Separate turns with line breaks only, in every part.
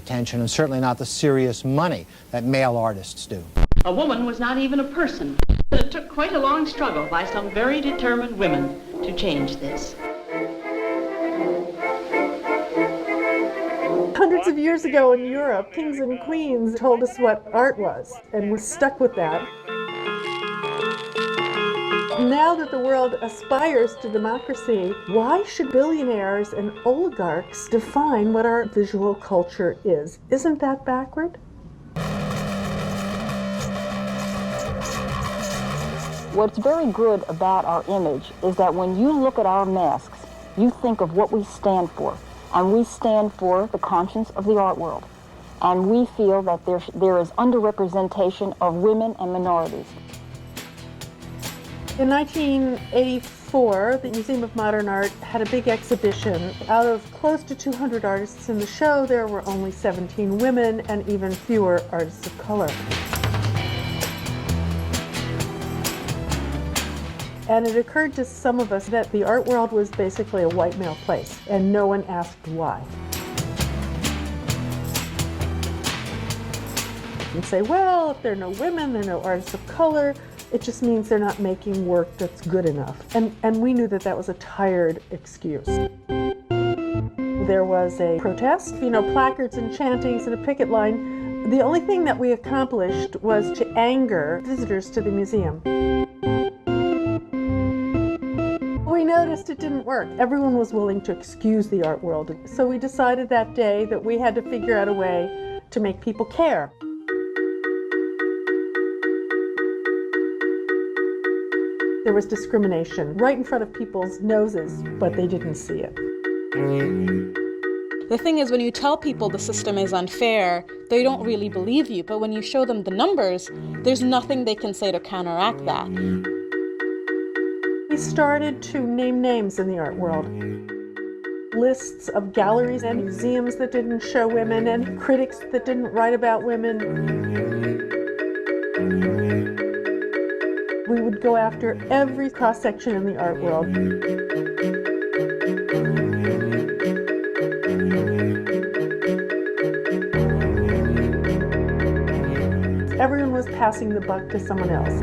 attention, and certainly not the serious money that male artists do.
A woman was not even a person. It took quite a long struggle by some very determined women to change this.
Hundreds of years ago in Europe, kings and queens told us what art was, and we're stuck with that. Now that the world aspires to democracy, why should billionaires and oligarchs define what our visual culture is? Isn't that backward?
What's very good about our image is that when you look at our masks, you think of what we stand for. And we stand for the conscience of the art world. And we feel that there is underrepresentation of women and minorities.
In 1984, the Museum of Modern Art had a big exhibition. Out of close to 200 artists in the show, there were only 17 women and even fewer artists of color. And it occurred to some of us that the art world was basically a white male place, and no one asked why. You say, well, if there are no women, there are no artists of color, it just means they're not making work that's good enough. And we knew that that was a tired excuse. There was a protest, placards and chantings and a picket line. The only thing that we accomplished was to anger visitors to the museum. We noticed it didn't work. Everyone was willing to excuse the art world. So we decided that day that we had to figure out a way to make people care. There was discrimination right in front of people's noses, but they didn't see it.
The thing is, when you tell people the system is unfair, they don't really believe you. But when you show them the numbers, there's nothing they can say to counteract that.
We started to name names in the art world. Lists of galleries and museums that didn't show women and critics that didn't write about women. We would go after every cross-section in the art world. Everyone was passing the buck to someone else.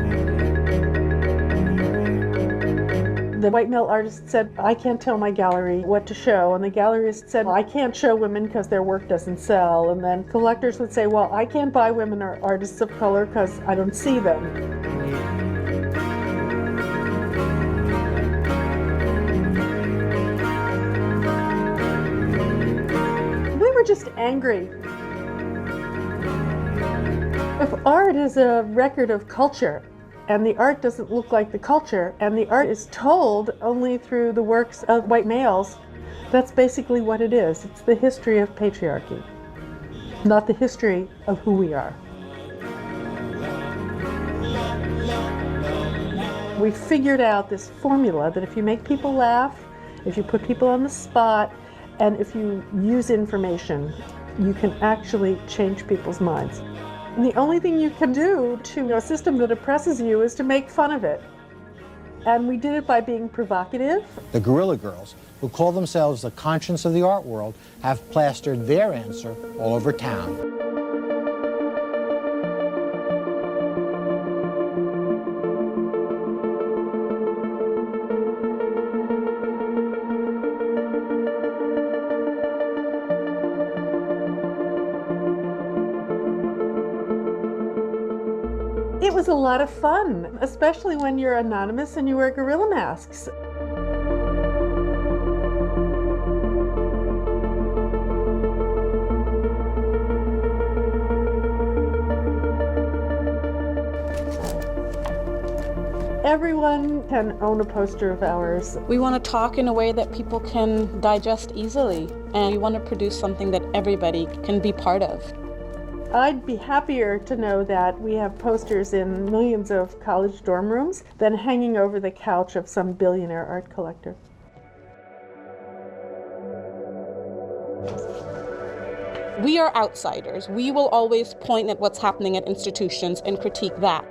The white male artist said, I can't tell my gallery what to show. And the gallerist said, I can't show women because their work doesn't sell. And then collectors would say, well, I can't buy women or artists of color because I don't see them. We were just angry. If art is a record of culture, and the art doesn't look like the culture, and the art is told only through the works of white males, that's basically what it is. It's the history of patriarchy, not the history of who we are. We figured out this formula that if you make people laugh, if you put people on the spot, and if you use information, you can actually change people's minds. And the only thing you can do to a system that oppresses you is to make fun of it. And we did it by being provocative.
The Guerrilla Girls, who call themselves the conscience of the art world, have plastered their answer all over town.
It was a lot of fun, especially when you're anonymous and you wear gorilla masks. Everyone can own a poster of ours.
We want to talk in a way that people can digest easily, and we want to produce something that everybody can be part of.
I'd be happier to know that we have posters in millions of college dorm rooms than hanging over the couch of some billionaire art collector.
We are outsiders. We will always point at what's happening at institutions and critique that.